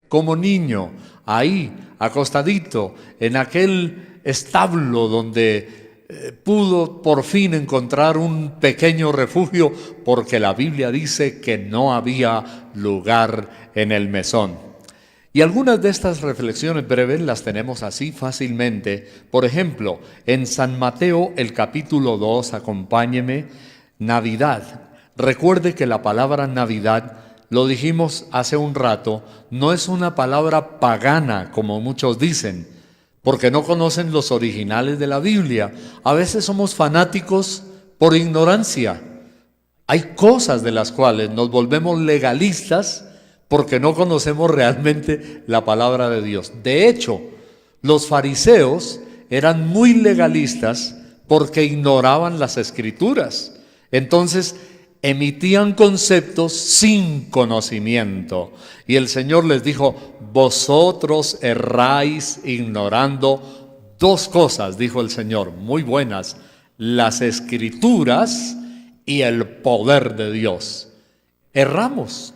como niño, ahí, acostadito, en aquel establo donde pudo por fin encontrar un pequeño refugio, porque la Biblia dice que no había lugar en el mesón. Y algunas de estas reflexiones breves las tenemos así fácilmente. Por ejemplo, en San Mateo, el capítulo 2, acompáñeme, Navidad. Recuerde que la palabra Navidad, lo dijimos hace un rato, no es una palabra pagana, como muchos dicen, porque no conocen los originales de la Biblia. A veces somos fanáticos por ignorancia. Hay cosas de las cuales nos volvemos legalistas porque no conocemos realmente la palabra de Dios. De hecho, los fariseos eran muy legalistas porque ignoraban las Escrituras. Entonces, emitían conceptos sin conocimiento. Y el Señor les dijo: vosotros erráis ignorando dos cosas, dijo el Señor, muy buenas: las Escrituras y el poder de Dios. Erramos,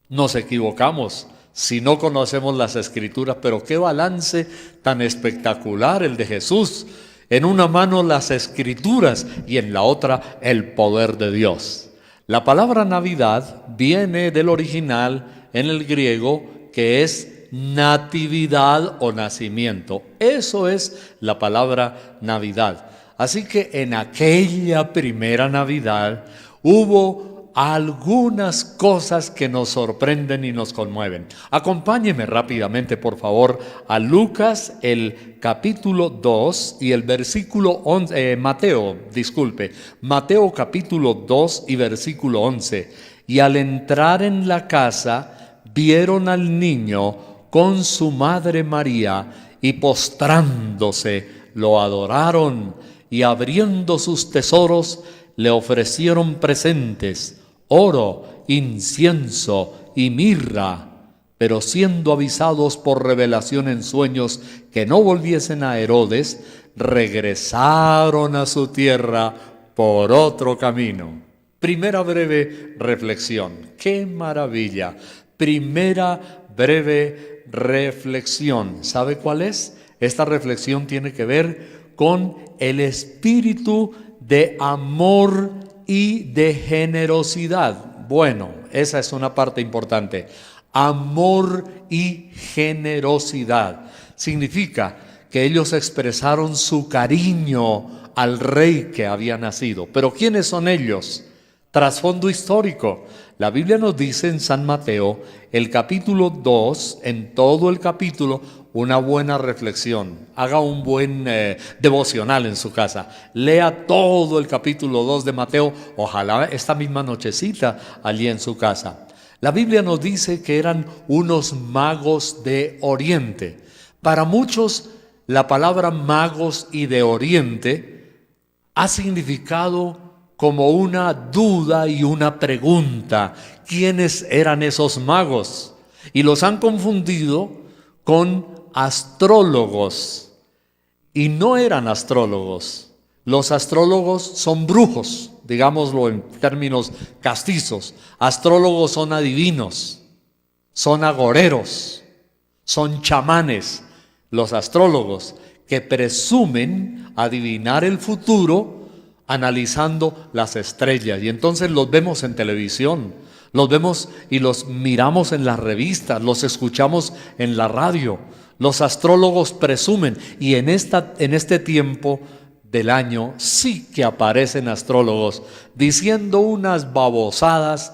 nos equivocamos si no conocemos las Escrituras, pero qué balance tan espectacular el de Jesús. En una mano las Escrituras y en la otra el poder de Dios. La palabra Navidad viene del original en el griego, que es natividad o nacimiento. Eso es la palabra Navidad. Así que en aquella primera Navidad hubo algunas cosas que nos sorprenden y nos conmueven. Acompáñeme rápidamente, por favor, a Lucas, el capítulo 2 y el versículo 11, Mateo capítulo 2 y versículo 11. Y al entrar en la casa, vieron al niño con su madre María, y postrándose, lo adoraron, y abriendo sus tesoros, le ofrecieron presentes: oro, incienso y mirra. Pero siendo avisados por revelación en sueños que no volviesen a Herodes, regresaron a su tierra por otro camino. Primera breve reflexión. ¡Qué maravilla! Primera breve reflexión. ¿Sabe cuál es? Esta reflexión tiene que ver con el espíritu de amor y de generosidad. Bueno, esa es una parte importante. Amor y generosidad significa que ellos expresaron su cariño al rey que había nacido. Pero ¿quiénes son ellos? Trasfondo histórico. La Biblia nos dice en San Mateo, el capítulo 2, en todo el capítulo, una buena reflexión. Haga un buen devocional en su casa. Lea todo el capítulo 2 de Mateo, ojalá esta misma nochecita allí en su casa. La Biblia nos dice que eran unos magos de Oriente. Para muchos, la palabra magos y de Oriente ha significado como una duda y una pregunta. ¿Quiénes eran esos magos? Y los han confundido con astrólogos. Y no eran astrólogos. Los astrólogos son brujos, digámoslo en términos castizos. Astrólogos son adivinos, son agoreros, son chamanes. Los astrólogos que presumen adivinar el futuro analizando las estrellas. Y entonces los vemos en televisión, los vemos y los miramos en las revistas, los escuchamos en la radio. Los astrólogos presumen, y en este tiempo del año sí que aparecen astrólogos diciendo unas babosadas,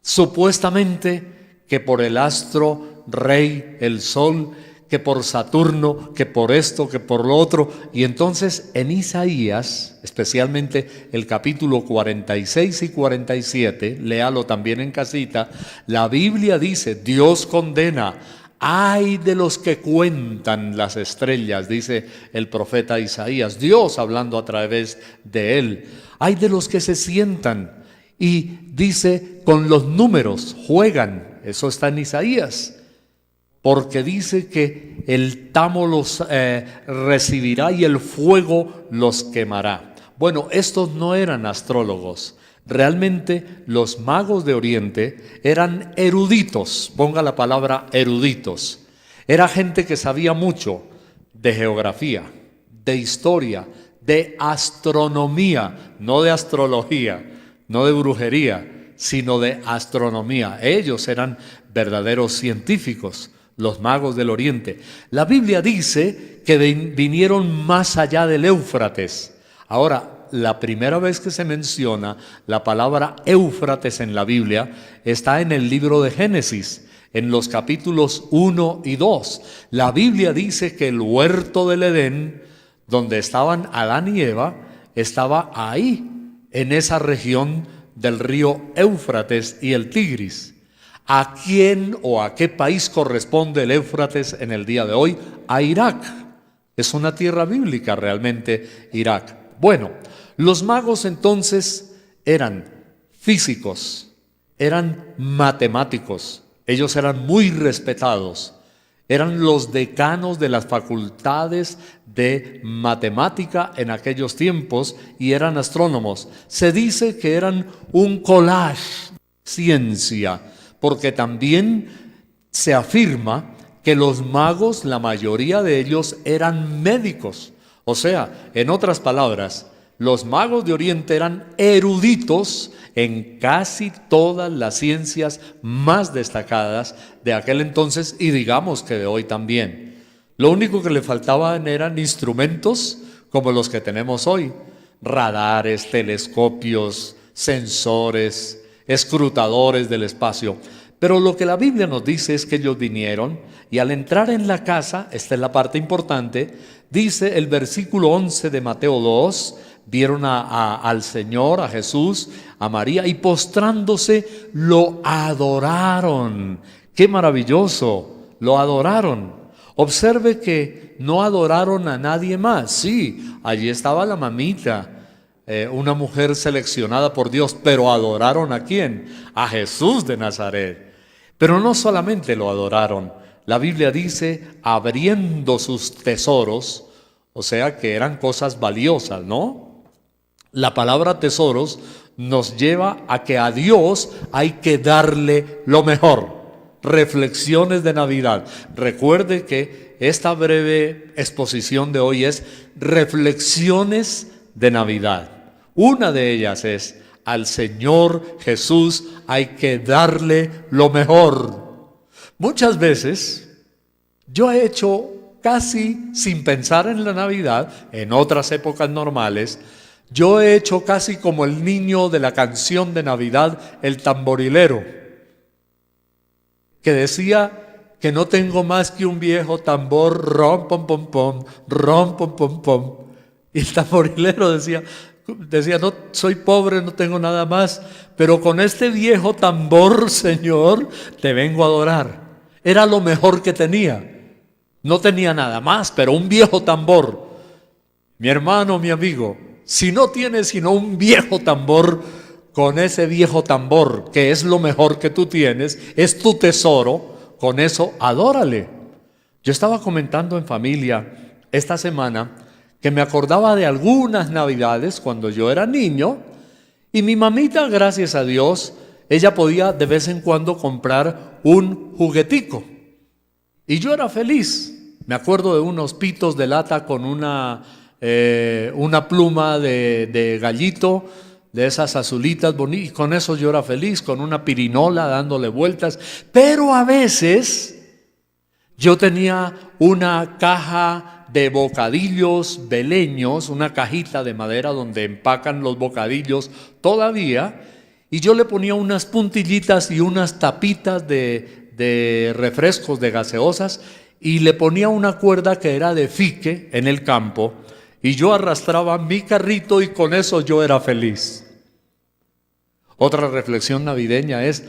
supuestamente que por el astro rey, el sol, que por Saturno, que por esto, que por lo otro. Y entonces en Isaías, especialmente el capítulo 46 y 47, léalo también en casita, la Biblia dice: Dios condena. Ay de los que cuentan las estrellas, dice el profeta Isaías, Dios hablando a través de él. Ay de los que se sientan y dice con los números, juegan. Eso está en Isaías. Porque dice que el tamo los recibirá y el fuego los quemará. Bueno, estos no eran astrólogos. Realmente los magos de Oriente eran eruditos, ponga la palabra eruditos. Era gente que sabía mucho de geografía, de historia, de astronomía, no de astrología, no de brujería, sino de astronomía. Ellos eran verdaderos científicos, los magos del Oriente. La Biblia dice que vinieron más allá del Éufrates. Ahora, la primera vez que se menciona la palabra Éufrates en la Biblia está en el libro de Génesis, en los capítulos 1 y 2. La Biblia dice que el huerto del Edén, donde estaban Adán y Eva, estaba ahí, en esa región del río Éufrates y el Tigris. ¿A quién o a qué país corresponde el Éufrates en el día de hoy? A Irak. Es una tierra bíblica realmente, Irak. Bueno, los magos entonces eran físicos, eran matemáticos, ellos eran muy respetados, eran los decanos de las facultades de matemática en aquellos tiempos y eran astrónomos. Se dice que eran un collage de ciencia, porque también se afirma que los magos, la mayoría de ellos, eran médicos. O sea, en otras palabras, los magos de Oriente eran eruditos en casi todas las ciencias más destacadas de aquel entonces y digamos que de hoy también. Lo único que le faltaban eran instrumentos como los que tenemos hoy: radares, telescopios, sensores, escrutadores del espacio. Pero lo que la Biblia nos dice es que ellos vinieron y al entrar en la casa, esta es la parte importante, dice el versículo 11 de Mateo 2, vieron al Señor, a Jesús, a María, y postrándose lo adoraron. ¡Qué maravilloso! Lo adoraron. Observe que no adoraron a nadie más. Sí, allí estaba la mamita, una mujer seleccionada por Dios, pero ¿adoraron a quién? A Jesús de Nazaret. Pero no solamente lo adoraron, la Biblia dice abriendo sus tesoros, o sea que eran cosas valiosas, ¿no? La palabra tesoros nos lleva a que a Dios hay que darle lo mejor. Reflexiones de Navidad. Recuerde que esta breve exposición de hoy es reflexiones de Navidad. Una de ellas es: al Señor Jesús hay que darle lo mejor. Muchas veces yo he hecho, casi sin pensar en la Navidad, en otras épocas normales, yo he hecho casi como el niño de la canción de Navidad, el tamborilero, que decía que no tengo más que un viejo tambor, rom pom pom pom, rom pom pom pom. Y el tamborilero decía, no, soy pobre, no tengo nada más, pero con este viejo tambor, Señor, te vengo a adorar. Era lo mejor que tenía. No tenía nada más, pero un viejo tambor. Mi hermano, mi amigo, si no tienes sino un viejo tambor, con ese viejo tambor, que es lo mejor que tú tienes, es tu tesoro, con eso adórale. Yo estaba comentando en familia esta semana que me acordaba de algunas navidades cuando yo era niño y mi mamita, gracias a Dios, ella podía de vez en cuando comprar un juguetico y yo era feliz. Me acuerdo de unos pitos de lata con una pluma de gallito, de esas azulitas bonitas, y con eso yo era feliz, con una pirinola dándole vueltas. Pero a veces yo tenía una caja de bocadillos beleños, una cajita de madera donde empacan los bocadillos todavía, y yo le ponía unas puntillitas y unas tapitas de refrescos, de gaseosas, y le ponía una cuerda que era de fique en el campo, y yo arrastraba mi carrito y con eso yo era feliz. Otra reflexión navideña es: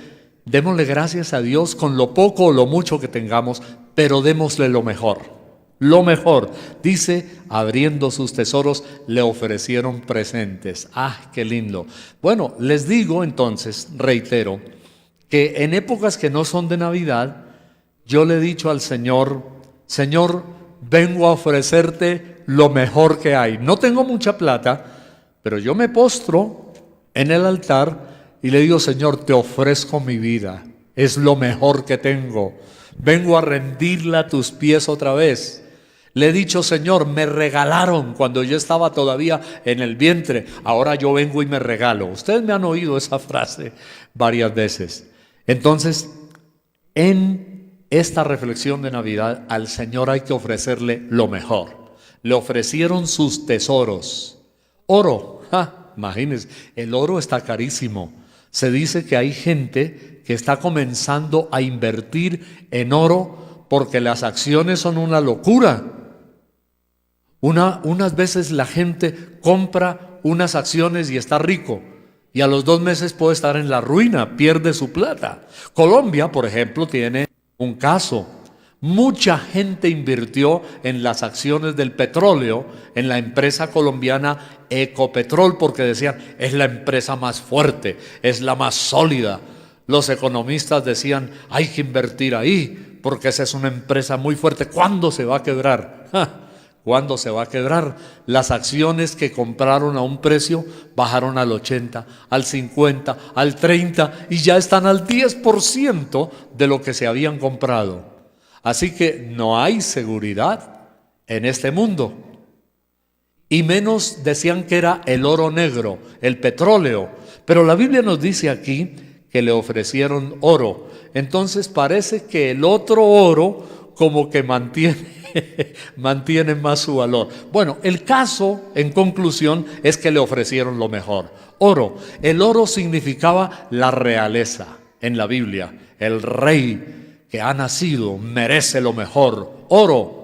démosle gracias a Dios con lo poco o lo mucho que tengamos, pero démosle lo mejor. Lo mejor. Dice, abriendo sus tesoros, le ofrecieron presentes. ¡Ah, qué lindo! Bueno, les digo entonces, reitero, que en épocas que no son de Navidad, yo le he dicho al Señor: Señor, vengo a ofrecerte lo mejor que hay. No tengo mucha plata, pero yo me postro en el altar y le digo: Señor, te ofrezco mi vida, es lo mejor que tengo, vengo a rendirla a tus pies otra vez. Le he dicho: Señor, me regalaron cuando yo estaba todavía en el vientre, ahora yo vengo y me regalo. Ustedes me han oído esa frase varias veces. Entonces, en esta reflexión de Navidad, al Señor hay que ofrecerle lo mejor. Le ofrecieron sus tesoros. Oro, imagínense, el oro está carísimo. Se dice que hay gente que está comenzando a invertir en oro porque las acciones son una locura. Unas veces la gente compra unas acciones y está rico, y a los 2 meses puede estar en la ruina, pierde su plata. Colombia, por ejemplo, tiene un caso. Mucha gente invirtió en las acciones del petróleo, en la empresa colombiana Ecopetrol, porque decían: es la empresa más fuerte, es la más sólida. Los economistas decían: hay que invertir ahí, porque esa es una empresa muy fuerte. ¿Cuándo se va a quebrar? ¿Cuándo se va a quebrar? Las acciones que compraron a un precio bajaron al 80, al 50, al 30 y ya están al 10% de lo que se habían comprado. Así que no hay seguridad en este mundo. Y menos decían que era el oro negro, el petróleo. Pero la Biblia nos dice aquí que le ofrecieron oro. Entonces parece que el otro oro como que mantiene más su valor. Bueno, el caso, en conclusión, es que le ofrecieron lo mejor. Oro. El oro significaba la realeza en la Biblia. El rey que ha nacido merece lo mejor. Oro.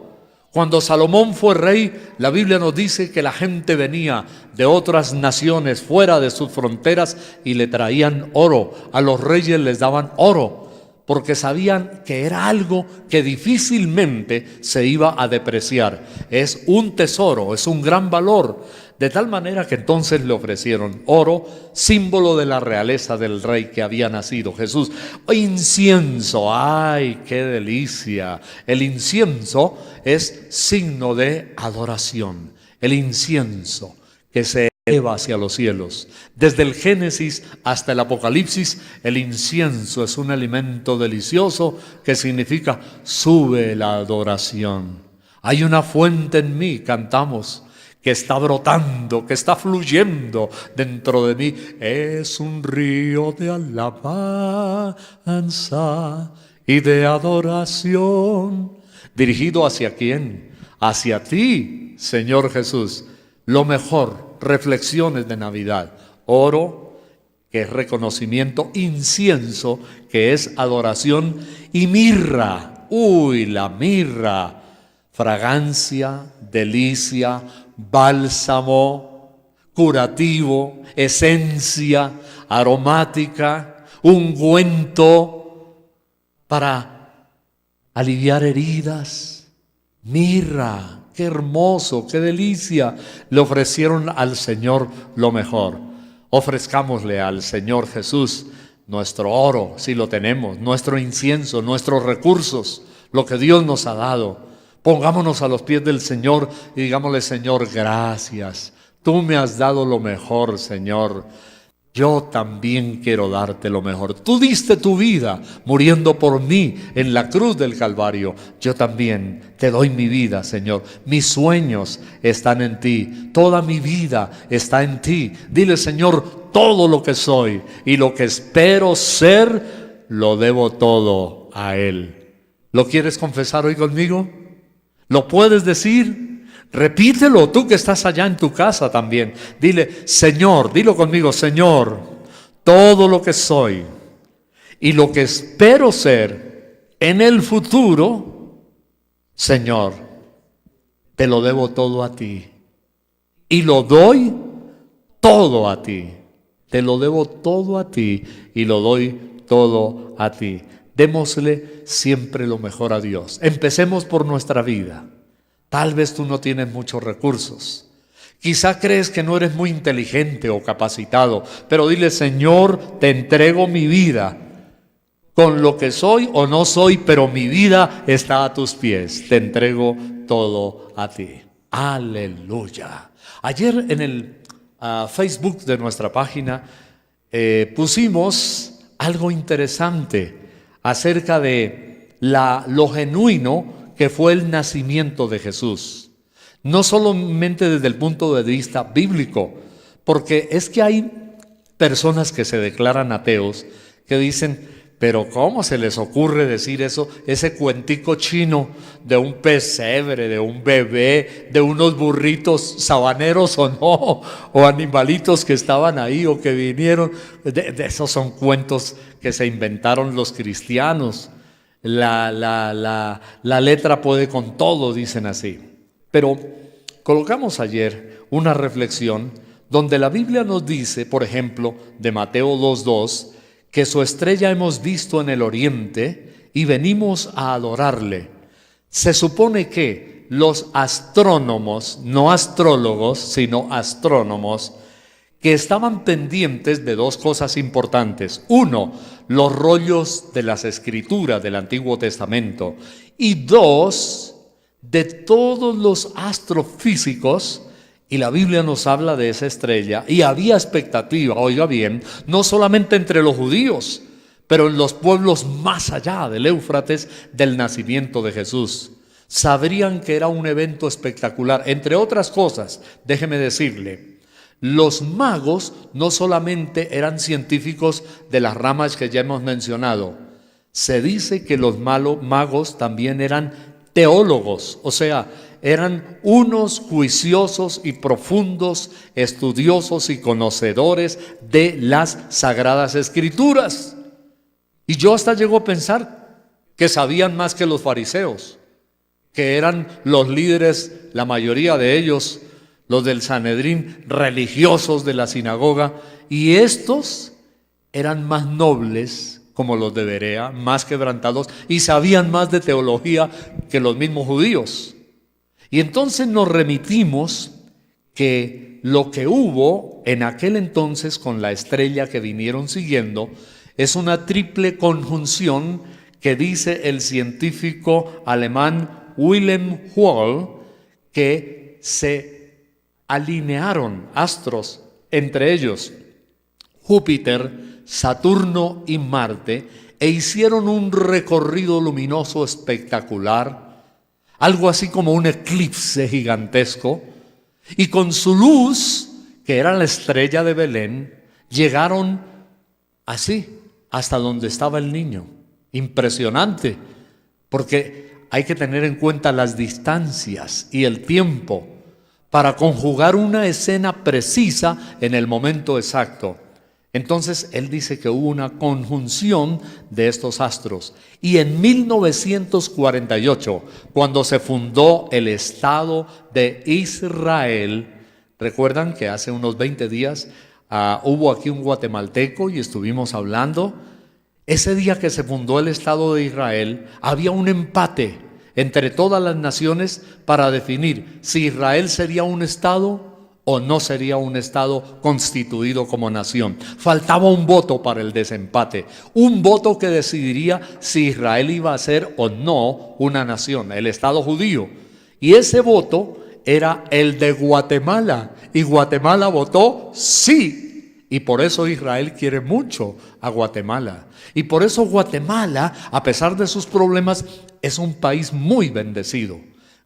Cuando Salomón fue rey, la Biblia nos dice que la gente venía de otras naciones fuera de sus fronteras y le traían oro. A los reyes les daban oro, porque sabían que era algo que difícilmente se iba a depreciar. Es un tesoro, es un gran valor. De tal manera que entonces le ofrecieron oro, símbolo de la realeza del rey que había nacido, Jesús. Incienso, ¡ay, qué delicia! El incienso es signo de adoración. El incienso que se eleva hacia los cielos. Desde el Génesis hasta el Apocalipsis, el incienso es un alimento delicioso que significa: sube la adoración. Hay una fuente en mí, cantamos, que está brotando, que está fluyendo dentro de mí. Es un río de alabanza y de adoración. ¿Dirigido hacia quién? Hacia ti, Señor Jesús. Lo mejor, reflexiones de Navidad. Oro, que es reconocimiento; incienso, que es adoración; y mirra. Uy, la mirra. Fragancia, delicia, bálsamo, curativo, esencia aromática, ungüento para aliviar heridas. Mirra, qué hermoso, qué delicia. Le ofrecieron al Señor lo mejor. Ofrezcámosle al Señor Jesús nuestro oro, si lo tenemos, nuestro incienso, nuestros recursos, lo que Dios nos ha dado. Pongámonos a los pies del Señor y digámosle: Señor, gracias. Tú me has dado lo mejor, Señor. Yo también quiero darte lo mejor. Tú diste tu vida muriendo por mí en la cruz del Calvario. Yo también te doy mi vida, Señor. Mis sueños están en ti. Toda mi vida está en ti. Dile: Señor, todo lo que soy y lo que espero ser, lo debo todo a Él. ¿Lo quieres confesar hoy conmigo? ¿Lo puedes decir? Repítelo, tú que estás allá en tu casa también. Dile: Señor, dilo conmigo: Señor, todo lo que soy y lo que espero ser en el futuro, Señor, te lo debo todo a ti. Y lo doy todo a ti. Te lo debo todo a ti y lo doy todo a ti. Démosle siempre lo mejor a Dios. Empecemos por nuestra vida. Tal vez tú no tienes muchos recursos. Quizá crees que no eres muy inteligente o capacitado, pero dile: Señor, te entrego mi vida. Con lo que soy o no soy, pero mi vida está a tus pies. Te entrego todo a ti. Aleluya. Ayer en el Facebook de nuestra página pusimos algo interesante acerca de lo genuino que fue el nacimiento de Jesús. No solamente desde el punto de vista bíblico, porque es que hay personas que se declaran ateos que dicen, pero ¿cómo se les ocurre decir eso? Ese cuentico chino de un pesebre, de un bebé, de unos burritos sabaneros o no, o animalitos que estaban ahí o que vinieron. De esos son cuentos que se inventaron los cristianos. La letra puede con todo, dicen así. Pero colocamos ayer una reflexión donde la Biblia nos dice, por ejemplo, de Mateo 2:2, que su estrella hemos visto en el oriente y venimos a adorarle. Se supone que los astrónomos, no astrólogos, sino astrónomos, que estaban pendientes de dos cosas importantes. Uno, los rollos de las Escrituras del Antiguo Testamento. Y dos, de todos los astrofísicos. Y la Biblia nos habla de esa estrella. Y había expectativa, oiga bien, no solamente entre los judíos, pero en los pueblos más allá del Éufrates, del nacimiento de Jesús. Sabrían que era un evento espectacular. Entre otras cosas, déjeme decirle, los magos no solamente eran científicos de las ramas que ya hemos mencionado. Se dice que los magos también eran teólogos, o sea, eran unos juiciosos y profundos estudiosos y conocedores de las Sagradas Escrituras. Y yo hasta llego a pensar que sabían más que los fariseos, que eran los líderes, la mayoría de ellos, los del Sanedrín, religiosos de la sinagoga, y estos eran más nobles, como los de Berea, más quebrantados, y sabían más de teología que los mismos judíos. Y entonces nos remitimos que lo que hubo en aquel entonces con la estrella que vinieron siguiendo es una triple conjunción que dice el científico alemán Wilhelm Wöhler, que se alinearon astros, entre ellos Júpiter, Saturno y Marte, e hicieron un recorrido luminoso espectacular, algo así como un eclipse gigantesco, y con su luz, que era la estrella de Belén, llegaron así hasta donde estaba el niño. Impresionante, porque hay que tener en cuenta las distancias y el tiempo para conjugar una escena precisa en el momento exacto. Entonces él dice que hubo una conjunción de estos astros. Y en 1948, cuando se fundó el Estado de Israel, recuerdan que hace unos 20 días hubo aquí un guatemalteco y estuvimos hablando. Ese día que se fundó el Estado de Israel, había un empate entre todas las naciones para definir si Israel sería un Estado o no sería un Estado constituido como nación. Faltaba un voto para el desempate, un voto que decidiría si Israel iba a ser o no una nación, el Estado judío. Y ese voto era el de Guatemala, y Guatemala votó sí. Y por eso Israel quiere mucho a Guatemala. Y por eso Guatemala, a pesar de sus problemas, es un país muy bendecido.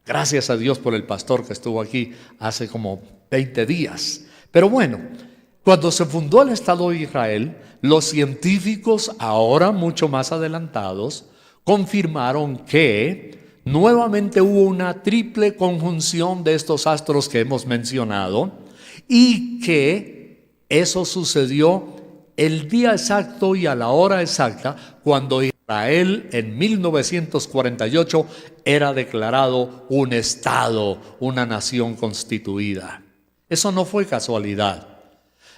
Gracias a Dios por el pastor que estuvo aquí hace como 20 días. Pero bueno, cuando se fundó el Estado de Israel, los científicos, ahora mucho más adelantados, confirmaron que nuevamente hubo una triple conjunción de estos astros que hemos mencionado y que eso sucedió el día exacto y a la hora exacta cuando Israel en 1948 era declarado un Estado, una nación constituida. Eso no fue casualidad.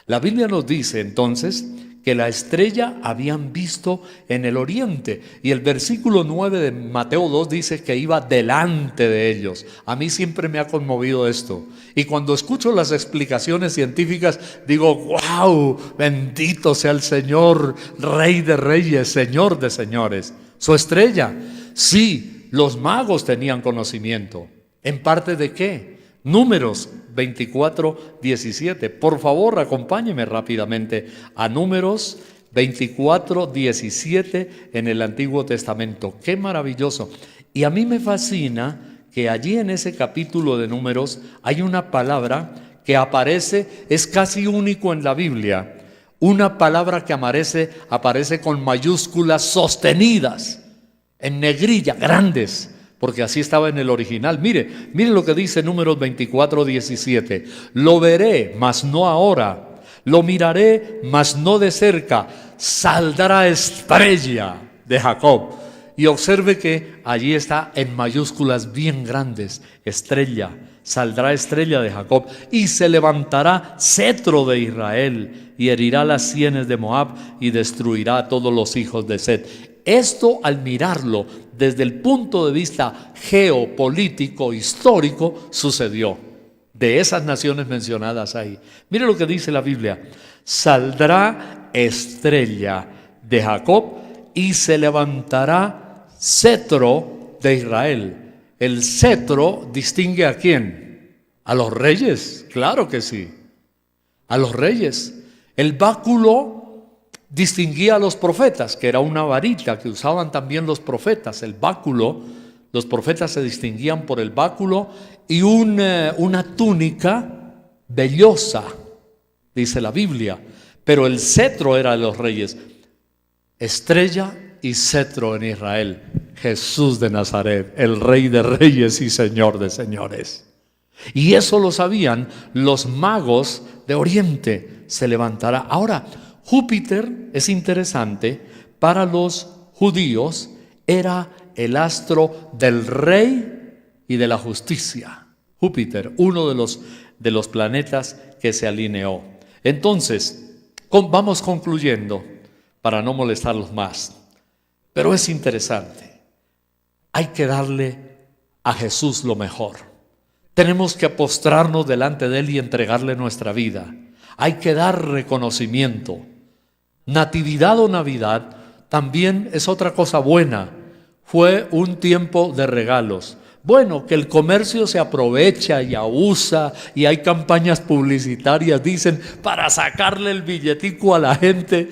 La Biblia nos dice entonces que la estrella habían visto en el oriente, y el versículo 9 de Mateo 2 dice que iba delante de ellos. A mí siempre me ha conmovido esto, y cuando escucho las explicaciones científicas digo, wow, bendito sea el Señor, Rey de reyes, Señor de señores. Su estrella, sí, los magos tenían conocimiento. ¿En parte de qué? Números 24:17. Por favor, acompáñeme rápidamente a Números 24:17 en el Antiguo Testamento. ¡Qué maravilloso! Y a mí me fascina que allí en ese capítulo de Números hay una palabra que aparece, es casi único en la Biblia, una palabra que aparece con mayúsculas sostenidas, en negrilla, grandes, porque así estaba en el original. Mire lo que dice Números 24:17. Lo veré, mas no ahora. Lo miraré, mas no de cerca. Saldrá estrella de Jacob. Y observe que allí está en mayúsculas bien grandes, estrella. Saldrá estrella de Jacob y se levantará cetro de Israel y herirá las sienes de Moab y destruirá a todos los hijos de Set. Esto, al mirarlo desde el punto de vista geopolítico, histórico, sucedió de esas naciones mencionadas ahí. Mire lo que dice la Biblia: saldrá estrella de Jacob y se levantará cetro de Israel. El cetro distingue ¿a quién? A los reyes, claro que sí, a los reyes. El báculo distinguía a los profetas, que era una varita que usaban también los profetas. El báculo, los profetas se distinguían por el báculo y una túnica vellosa, dice la Biblia. Pero el cetro era de los reyes. Estrella y cetro en Israel. Jesús de Nazaret, el Rey de Reyes y Señor de Señores. Y eso lo sabían los magos de Oriente. Se levantará. Ahora, Júpiter es interesante. Para los judíos era el astro del rey y de la justicia. Júpiter, uno de los planetas que se alineó. Entonces, vamos concluyendo para no molestarlos más. Pero es interesante. Hay que darle a Jesús lo mejor. Tenemos que postrarnos delante de Él y entregarle nuestra vida. Hay que dar reconocimiento. Natividad o Navidad también es otra cosa buena. Fue un tiempo de regalos. Bueno, que el comercio se aprovecha y abusa y hay campañas publicitarias, dicen, para sacarle el billetico a la gente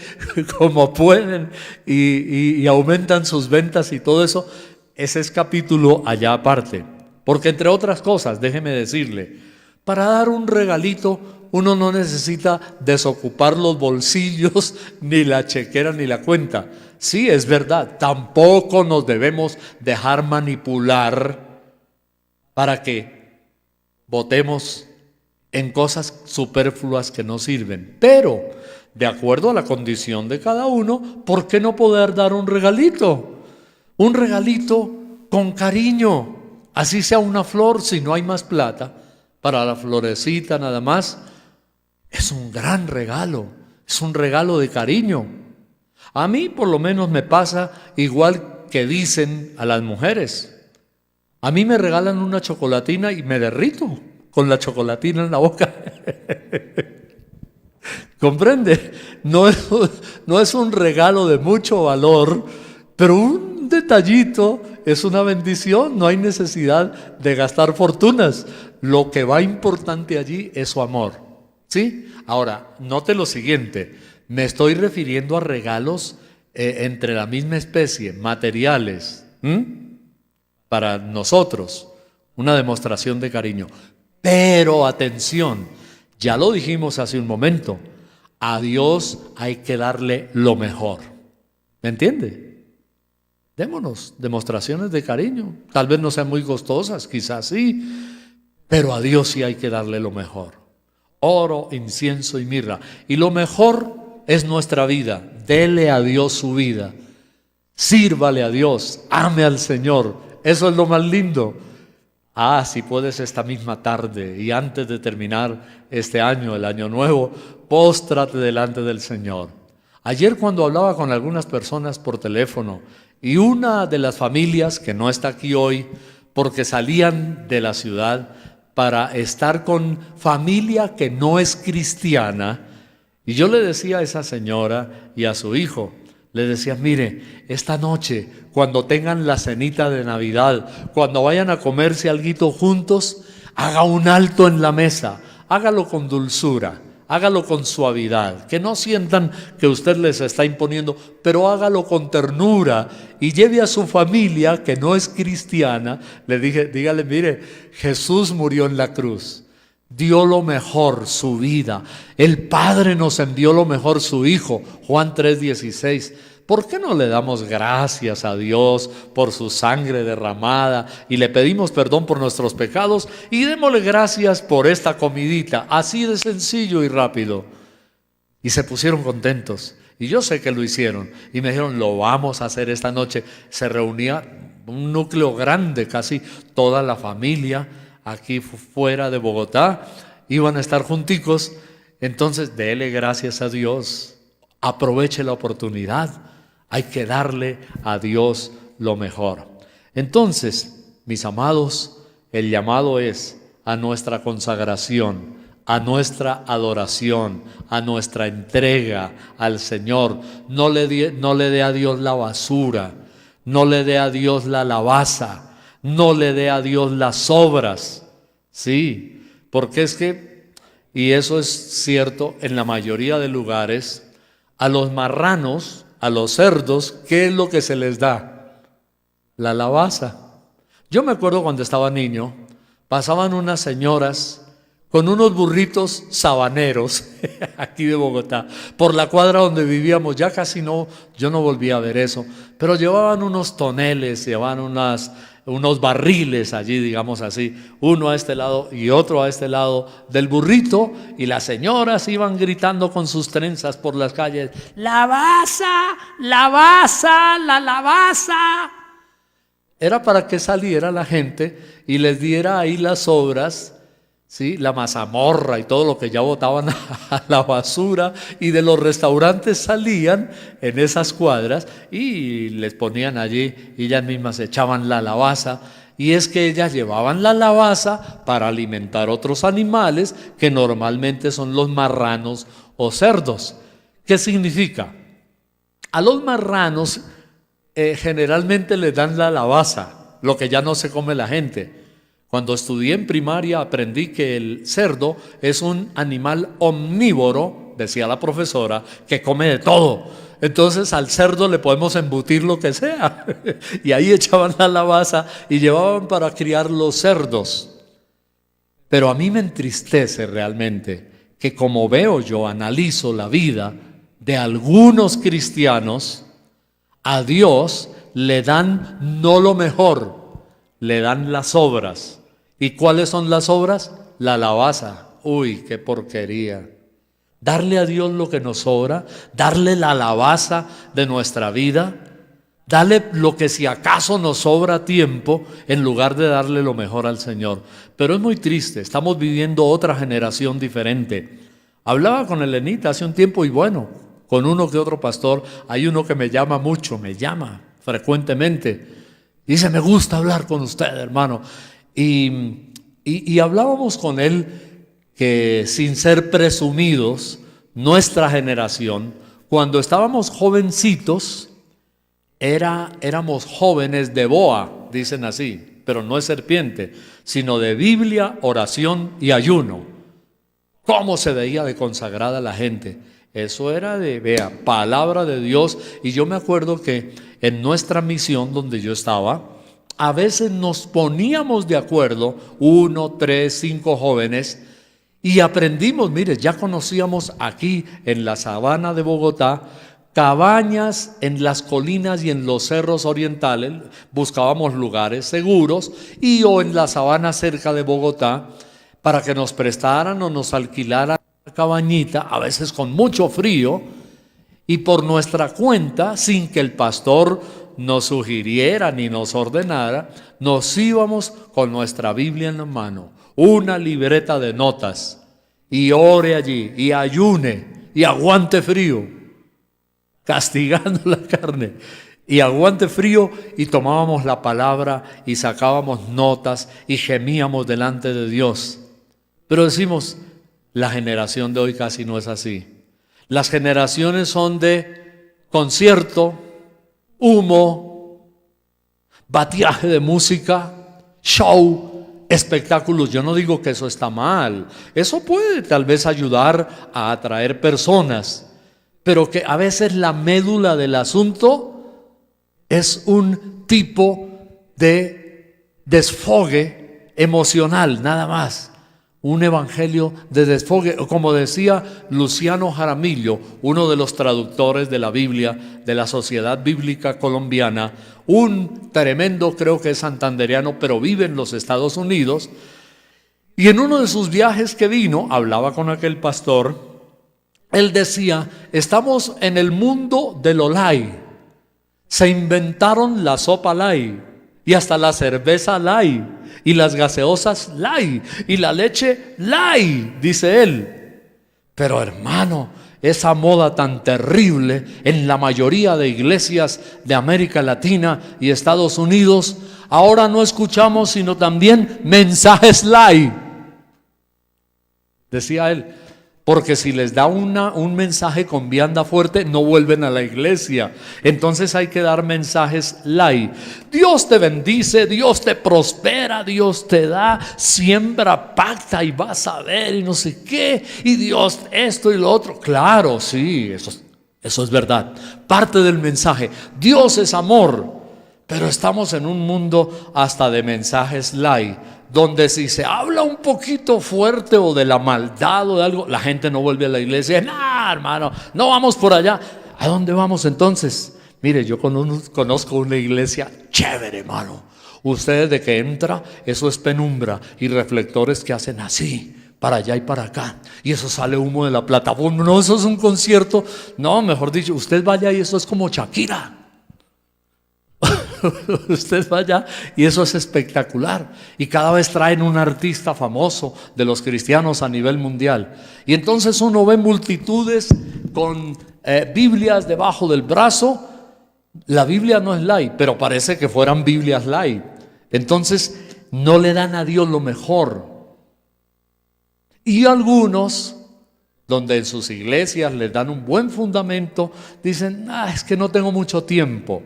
como pueden y aumentan sus ventas y todo eso. Ese es capítulo allá aparte. Porque entre otras cosas, déjeme decirle, para dar un regalito uno no necesita desocupar los bolsillos, ni la chequera, ni la cuenta. Sí, es verdad, tampoco nos debemos dejar manipular para que votemos en cosas superfluas que no sirven. Pero, de acuerdo a la condición de cada uno, ¿por qué no poder dar un regalito? Un regalito con cariño, así sea una flor, si no hay más plata, para la florecita nada más. Es un gran regalo, es un regalo de cariño. A mí por lo menos me pasa igual que dicen a las mujeres. A mí me regalan una chocolatina y me derrito con la chocolatina en la boca. ¿Comprende? No es un regalo de mucho valor, pero un detallito es una bendición. No hay necesidad de gastar fortunas. Lo que va importante allí es su amor. ¿Sí? Ahora, note lo siguiente. Me estoy refiriendo a regalos entre la misma especie, materiales. Para nosotros, una demostración de cariño. Pero atención, ya lo dijimos hace un momento, a Dios hay que darle lo mejor. ¿Me entiende? Démonos demostraciones de cariño. Tal vez no sean muy costosas, quizás sí, pero a Dios sí hay que darle lo mejor. Oro, incienso y mirra. Y lo mejor es nuestra vida. Dele a Dios su vida. Sírvale a Dios. Ame al Señor. Eso es lo más lindo. Si puedes esta misma tarde y antes de terminar este año, el año nuevo, póstrate delante del Señor. Ayer cuando hablaba con algunas personas por teléfono y una de las familias que no está aquí hoy porque salían de la ciudad para estar con familia que no es cristiana, y yo le decía a esa señora y a su hijo, le decía, mire, esta noche, cuando tengan la cenita de Navidad, cuando vayan a comerse alguito juntos, haga un alto en la mesa, hágalo con dulzura, hágalo con suavidad, que no sientan que usted les está imponiendo, pero hágalo con ternura y lleve a su familia que no es cristiana. Dígale, mire, Jesús murió en la cruz, dio lo mejor, su vida. El Padre nos envió lo mejor, su Hijo, Juan 3:16. ¿Por qué no le damos gracias a Dios por su sangre derramada y le pedimos perdón por nuestros pecados y démosle gracias por esta comidita, así de sencillo y rápido? Y se pusieron contentos, y yo sé que lo hicieron, y me dijeron, lo vamos a hacer esta noche. Se reunía un núcleo grande, casi toda la familia, aquí fuera de Bogotá, iban a estar junticos. Entonces, dele gracias a Dios, aproveche la oportunidad. Hay que darle a Dios lo mejor. Entonces, mis amados, el llamado es a nuestra consagración, a nuestra adoración, a nuestra entrega al Señor. No le dé a Dios la basura, no le dé a Dios la alabaza, no le dé a Dios las sobras. Sí, porque es que, y eso es cierto en la mayoría de lugares, a los marranos, a los cerdos, ¿qué es lo que se les da? La alabaza. Yo me acuerdo cuando estaba niño, pasaban unas señoras con unos burritos sabaneros, aquí de Bogotá, por la cuadra donde vivíamos. Ya casi no, yo no volví a ver eso, pero llevaban unos toneles, llevaban unos barriles allí, digamos así, uno a este lado y otro a este lado del burrito, y las señoras iban gritando con sus trenzas por las calles, ¡lavaza, lavaza, la lavaza! Era para que saliera la gente y les diera ahí las sobras, ¿sí? La mazamorra y todo lo que ya botaban a la basura, y de los restaurantes salían en esas cuadras y les ponían allí, y ellas mismas echaban la alabaza. Y es que ellas llevaban la alabaza para alimentar otros animales que normalmente son los marranos o cerdos. ¿Qué significa? A los marranos generalmente les dan la alabaza, lo que ya no se come la gente. Cuando estudié en primaria aprendí que el cerdo es un animal omnívoro, decía la profesora, que come de todo. Entonces al cerdo le podemos embutir lo que sea. Y ahí echaban la alabaza y llevaban para criar los cerdos. Pero a mí me entristece realmente que, como veo yo, analizo la vida de algunos cristianos, a Dios le dan no lo mejor, le dan las obras. ¿Y cuáles son las obras? La alabaza. Uy, qué porquería. Darle a Dios lo que nos sobra, darle la alabaza de nuestra vida, darle lo que si acaso nos sobra tiempo, en lugar de darle lo mejor al Señor. Pero es muy triste, estamos viviendo otra generación diferente. Hablaba con Elenita hace un tiempo, y bueno, con uno que otro pastor, hay uno que me llama mucho, me llama frecuentemente. Dice, me gusta hablar con usted, hermano. Y hablábamos con él que, sin ser presumidos, nuestra generación, cuando estábamos jovencitos, éramos jóvenes de boa, dicen así, pero no es serpiente, sino de Biblia, oración y ayuno. ¿Cómo se veía de consagrada la gente? Eso era palabra de Dios. Y yo me acuerdo que en nuestra misión donde yo estaba, a veces nos poníamos de acuerdo, 1, 3, 5 jóvenes, y aprendimos. Mire, ya conocíamos aquí en la sabana de Bogotá cabañas en las colinas y en los cerros orientales. Buscábamos lugares seguros, y o en la sabana cerca de Bogotá, para que nos prestaran o nos alquilaran una cabañita, a veces con mucho frío, y por nuestra cuenta, sin que el pastor nos sugiriera ni nos ordenara, nos íbamos con nuestra Biblia en la mano, una libreta de notas, y ore allí, y ayune, y aguante frío, castigando la carne, y aguante frío, y tomábamos la palabra y sacábamos notas y gemíamos delante de Dios. Pero decimos, la generación de hoy casi no es así. Las generaciones son de concierto, humo, bateaje de música, show, espectáculos. Yo no digo que eso está mal. Eso puede tal vez ayudar a atraer personas, pero que a veces la médula del asunto es un tipo de desfogue emocional, nada más. Un evangelio de desfogue, como decía Luciano Jaramillo, uno de los traductores de la Biblia de la Sociedad Bíblica Colombiana, un tremendo, creo que es santandereano, pero vive en los Estados Unidos, y en uno de sus viajes que vino, hablaba con aquel pastor. Él decía: estamos en el mundo del Olay, se inventaron la sopa Lay, y hasta la cerveza Lay, y las gaseosas Lay, y la leche Lay, dice él. Pero hermano, esa moda tan terrible en la mayoría de iglesias de América Latina y Estados Unidos, ahora no escuchamos sino también mensajes Lay, decía él. Porque si les da un mensaje con vianda fuerte, no vuelven a la iglesia. Entonces hay que dar mensajes light. Dios te bendice, Dios te prospera, Dios te da, siembra, pacta y vas a ver y no sé qué. Y Dios esto y lo otro. Claro, sí, eso es verdad. Parte del mensaje. Dios es amor. Pero estamos en un mundo hasta de mensajes light, donde si se habla un poquito fuerte o de la maldad o de algo, la gente no vuelve a la iglesia. No, hermano, no vamos por allá. ¿A dónde vamos entonces? Mire, yo conozco una iglesia chévere, hermano. Ustedes de que entra, eso es penumbra y reflectores que hacen así, para allá y para acá, y eso sale humo de la plataforma. No, eso es un concierto. No, mejor dicho, usted vaya y eso es como Shakira. Usted vaya y eso es espectacular, y cada vez traen un artista famoso de los cristianos a nivel mundial, y entonces uno ve multitudes con Biblias debajo del brazo. La Biblia no es light, pero parece que fueran Biblias light. Entonces no le dan a Dios lo mejor. Y algunos, donde en sus iglesias les dan un buen fundamento, dicen: es que no tengo mucho tiempo.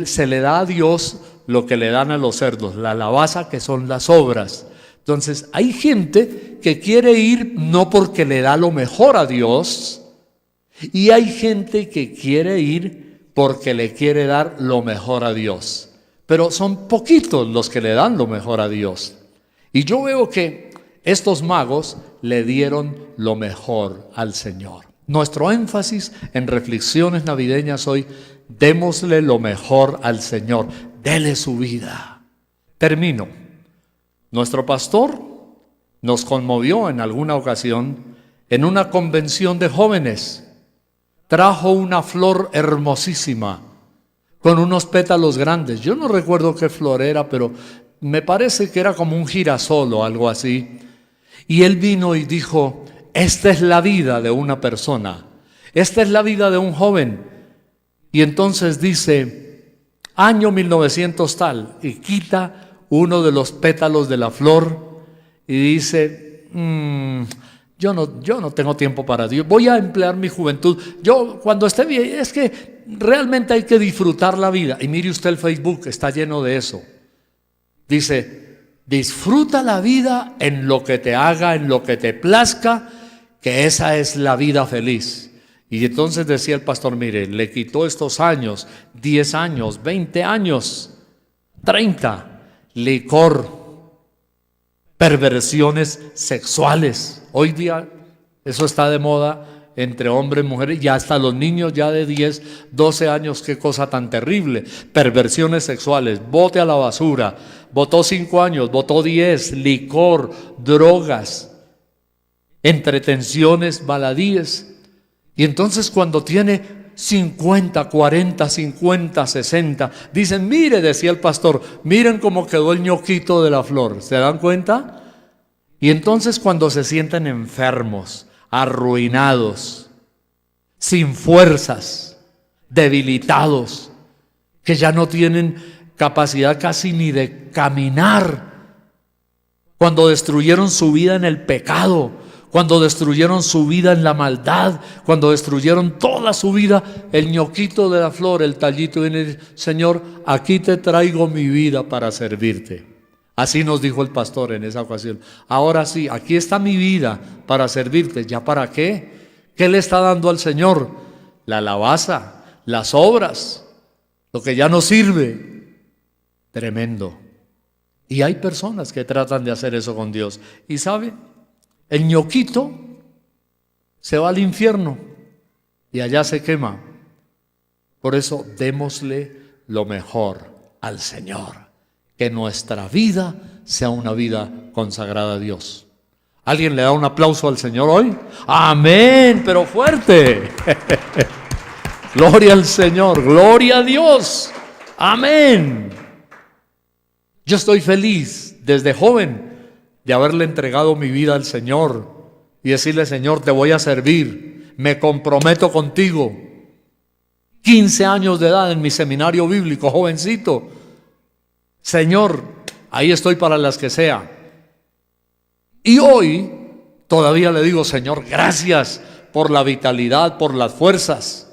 Se le da a Dios lo que le dan a los cerdos, la alabanza, que son las obras. Entonces hay gente que quiere ir no porque le da lo mejor a Dios, y hay gente que quiere ir porque le quiere dar lo mejor a Dios. Pero son poquitos los que le dan lo mejor a Dios. Y yo veo que estos magos le dieron lo mejor al Señor. Nuestro énfasis en reflexiones navideñas hoy: démosle lo mejor al Señor, dele su vida. Termino. Nuestro pastor nos conmovió en alguna ocasión en una convención de jóvenes. Trajo una flor hermosísima con unos pétalos grandes. Yo no recuerdo qué flor era, pero me parece que era como un girasol o algo así. Y él vino y dijo: esta es la vida de una persona, esta es la vida de un joven. Y entonces dice: año 1900 tal, y quita uno de los pétalos de la flor y dice: yo no tengo tiempo para Dios, voy a emplear mi juventud. Yo cuando esté bien, es que realmente hay que disfrutar la vida. Y mire usted el Facebook, está lleno de eso. Dice: disfruta la vida en lo que te haga, en lo que te plazca, que esa es la vida feliz. Y entonces decía el pastor: mire, le quitó estos años, 10 años, 20 años, 30, licor, perversiones sexuales. Hoy día eso está de moda entre hombres y mujeres, y hasta los niños ya de 10, 12 años. Qué cosa tan terrible. Perversiones sexuales, bote a la basura. Votó 5 años, votó 10, licor, drogas, entretenciones, baladíes. Y entonces cuando tiene 50, 40, 50, 60, dicen: mire, decía el pastor, miren cómo quedó el ñoquito de la flor. ¿Se dan cuenta? Y entonces cuando se sienten enfermos, arruinados, sin fuerzas, debilitados, que ya no tienen capacidad casi ni de caminar, cuando destruyeron su vida en el pecado, cuando destruyeron su vida en la maldad, cuando destruyeron toda su vida, el ñoquito de la flor, el tallito, viene y dice: Señor, aquí te traigo mi vida para servirte. Así nos dijo el pastor en esa ocasión. Ahora sí, aquí está mi vida para servirte. ¿Ya para qué? ¿Qué le está dando al Señor? La alabanza, las obras, lo que ya no sirve. Tremendo. Y hay personas que tratan de hacer eso con Dios. Y ¿sabe? El ñoquito se va al infierno y allá se quema. Por eso démosle lo mejor al Señor. Que nuestra vida sea una vida consagrada a Dios. ¿Alguien le da un aplauso al Señor hoy? Amén, pero fuerte. Gloria al Señor, gloria a Dios. Amén. Yo estoy feliz desde joven de haberle entregado mi vida al Señor y decirle: Señor, te voy a servir, me comprometo contigo. 15 años de edad en mi seminario bíblico, jovencito. Señor, ahí estoy para las que sea. Y hoy todavía le digo: Señor, gracias por la vitalidad, por las fuerzas.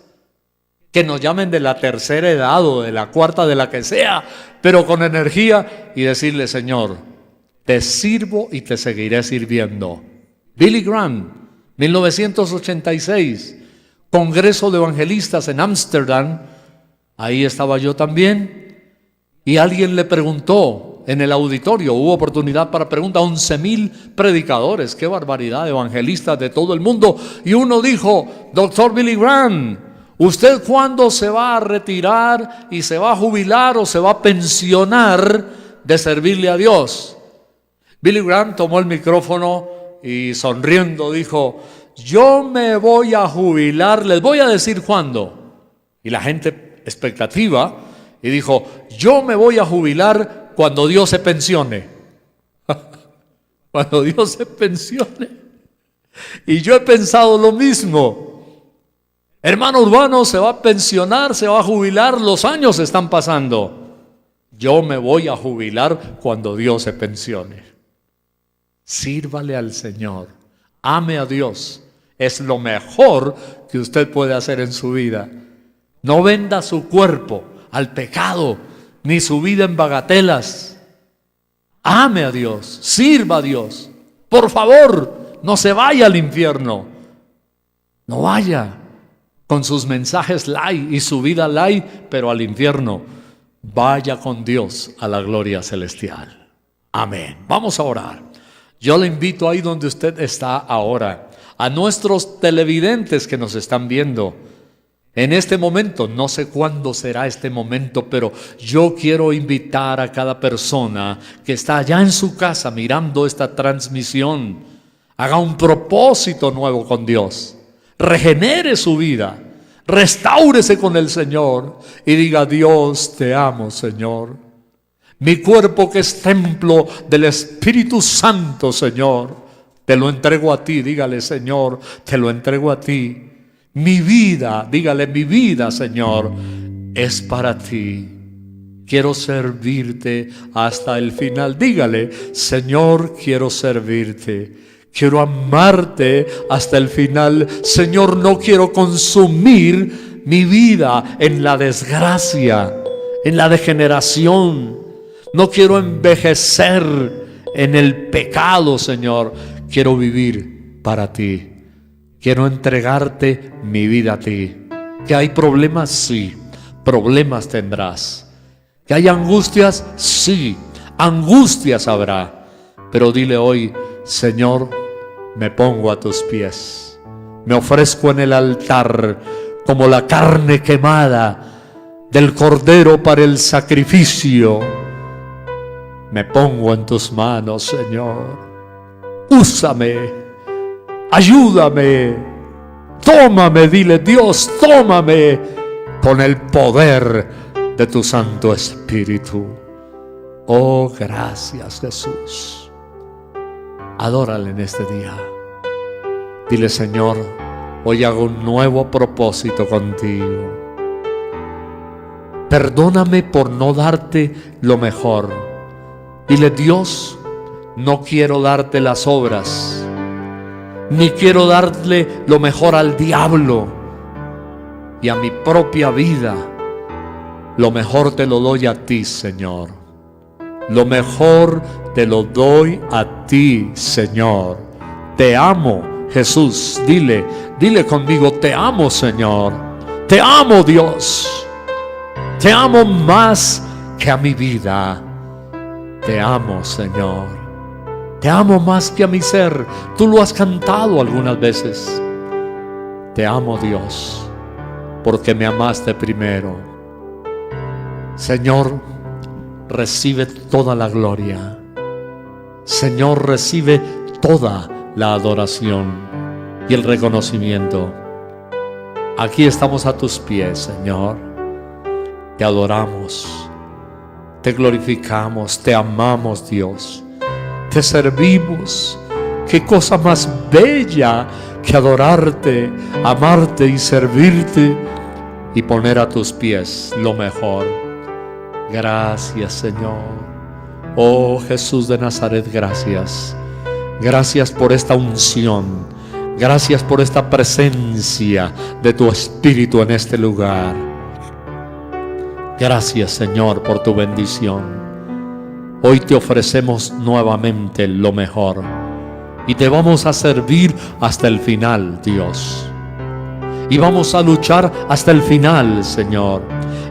Que nos llamen de la tercera edad o de la cuarta, de la que sea, pero con energía, y decirle: Señor, te sirvo y te seguiré sirviendo. Billy Graham, 1986, Congreso de Evangelistas en Ámsterdam. Ahí estaba yo también. Y alguien le preguntó en el auditorio, hubo oportunidad para preguntar, 11,000 predicadores, qué barbaridad, evangelistas de todo el mundo. Y uno dijo: Doctor Billy Graham, ¿usted cuándo se va a retirar y se va a jubilar o se va a pensionar de servirle a Dios? Billy Graham tomó el micrófono y sonriendo dijo: yo me voy a jubilar, les voy a decir cuándo. Y la gente expectativa, y dijo: yo me voy a jubilar cuando Dios se pensione. Cuando Dios se pensione. Y yo he pensado lo mismo. Hermano Urbano se va a pensionar, se va a jubilar, los años están pasando. Yo me voy a jubilar cuando Dios se pensione. Sírvale al Señor, ame a Dios. Es lo mejor que usted puede hacer en su vida. No venda su cuerpo al pecado, ni su vida en bagatelas. Ame a Dios, sirva a Dios. Por favor, no se vaya al infierno. No vaya con sus mensajes light y su vida light, pero al infierno. Vaya con Dios a la gloria celestial. Amén. Vamos a orar. Yo le invito ahí donde usted está ahora, a nuestros televidentes que nos están viendo. En este momento, no sé cuándo será este momento, pero yo quiero invitar a cada persona que está allá en su casa mirando esta transmisión, haga un propósito nuevo con Dios, regenere su vida, restáurese con el Señor y diga: Dios, te amo, Señor. Mi cuerpo, que es templo del Espíritu Santo, Señor, te lo entrego a ti. Dígale: Señor, te lo entrego a ti. Mi vida, dígale: mi vida, Señor, es para ti. Quiero servirte hasta el final. Dígale: Señor, quiero servirte. Quiero amarte hasta el final. Señor, no quiero consumir mi vida en la desgracia, en la degeneración. No quiero envejecer en el pecado, Señor. Quiero vivir para ti. Quiero entregarte mi vida a ti. ¿Que hay problemas? Sí, problemas tendrás. ¿Que hay angustias? Sí, angustias habrá. Pero dile hoy: Señor, me pongo a tus pies. Me ofrezco en el altar como la carne quemada del cordero para el sacrificio. Me pongo en tus manos, Señor. Úsame. Ayúdame, tómame, dile: Dios, tómame con el poder de tu Santo Espíritu. Oh, gracias, Jesús. Adórale en este día. Dile: Señor, hoy hago un nuevo propósito contigo. Perdóname por no darte lo mejor. Dile: Dios, no quiero darte las obras, ni quiero darle lo mejor al diablo y a mi propia vida. Lo mejor te lo doy a ti, Señor. Lo mejor te lo doy a ti, Señor. Te amo, Jesús. Dile conmigo: te amo, Señor. Te amo, Dios. Te amo más que a mi vida. Te amo, Señor. Te amo más que a mi ser. Tú lo has cantado algunas veces. Te amo, Dios, porque me amaste primero. Señor, recibe toda la gloria. Señor, recibe toda la adoración y el reconocimiento. Aquí estamos a tus pies, Señor. Te adoramos, te glorificamos, te amamos, Dios. Te servimos. Qué cosa más bella que adorarte, amarte y servirte y poner a tus pies lo mejor. Gracias, Señor. Oh Jesús de Nazaret, gracias. Gracias por esta unción. Gracias por esta presencia de tu Espíritu en este lugar. Gracias, Señor, por tu bendición. Hoy te ofrecemos nuevamente lo mejor y te vamos a servir hasta el final, Dios. Y vamos a luchar hasta el final, Señor.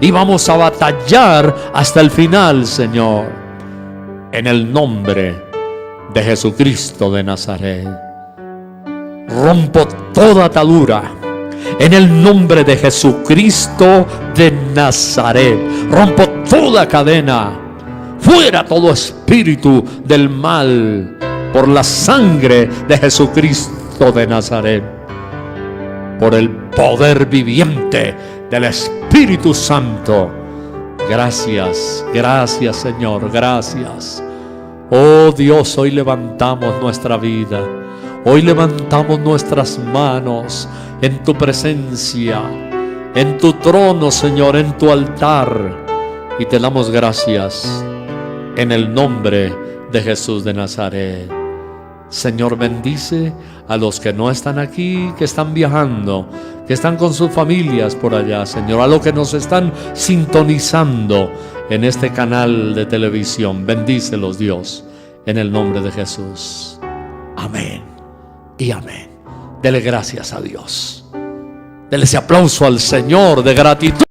Y vamos a batallar hasta el final, Señor. En el nombre de Jesucristo de Nazaret. Rompo toda atadura. En el nombre de Jesucristo de Nazaret. Rompo toda cadena. Fuera todo espíritu del mal. Por la sangre de Jesucristo de Nazaret. Por el poder viviente del Espíritu Santo. Gracias, gracias, Señor, gracias. Oh Dios, hoy levantamos nuestra vida. Hoy levantamos nuestras manos en tu presencia, en tu trono, Señor, en tu altar. Y te damos gracias en el nombre de Jesús de Nazaret. Señor, bendice a los que no están aquí, que están viajando, que están con sus familias por allá, Señor, a los que nos están sintonizando en este canal de televisión. Bendícelos, Dios, en el nombre de Jesús. Amén y amén. Dele gracias a Dios. Dele ese aplauso al Señor de gratitud.